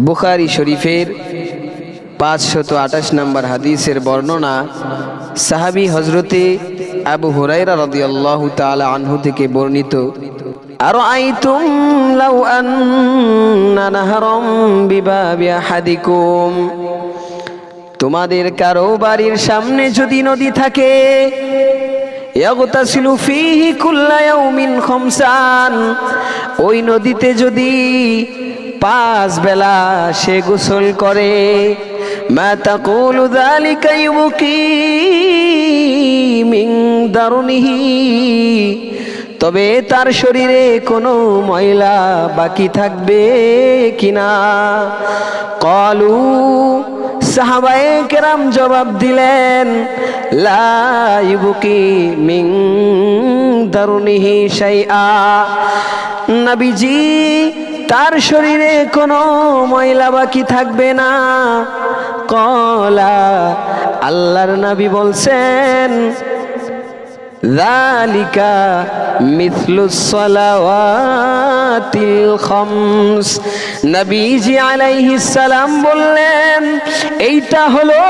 বুখারী শরীফের 528 নম্বর হাদিসের বর্ণনা সাহাবী হযরতে আবু হুরায়রা রাদিয়াল্লাহু তাআলা আনহু থেকে বর্ণিত। আরাআইতুম লাউ আন্না নাহরাম বিবাবি আহাদিকুম, তোমাদের কারো বাড়ির সামনে যদি নদী থাকে, ইয়াগতাসিলু ফীহি কুল্লা ইয়াউমিন খামসান, ওই নদীতে যদি 5 বেলা সে গোসল করে, মা তাকুলু যালিকা ইউকি মিন দারনিহি, তবে তার শরীরে কোনো ময়লা বাকি থাকবে কিনা? ক্বালু, সাহাবায়ে কেরাম জবাব দিলেন, লা ইউকি মিন দারনিহি শাইআ, নবীজি তার শরীরে কোনো ময়লা বাকি থাকবে না। ক্বালা, আল্লাহর নবী বলছেন, যালিকা মিথলুস সালাওয়াতিল খামস, নবীজি আলাইহিস সালাম বললেন, এইটা হলো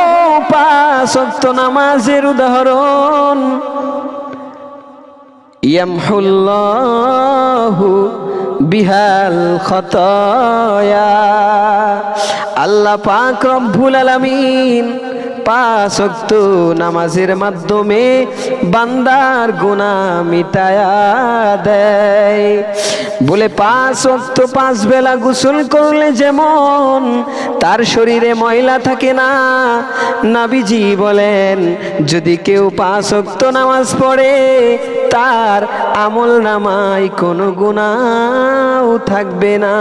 5 ওয়াক্ত নামাজের উদাহরণ। ইয়ামহুল্লাহু বিহাল খতায়া, আল্লাহ পাক রব্বুল আলামিন 5 ওয়াক্ত নামাজের মাধ্যমে বান্দার গুনাহ মিটায়া দেয়। বলে 5 ওয়াক্ত 5 বেলা গোসল করলে যেমন তার শরীরে ময়লা থাকে না, নবীজি বলেন যদি কেউ 5 ওয়াক্ত নামাজ পড়ে তার আমল নামায় কোনো গুনাহ থাকবে না।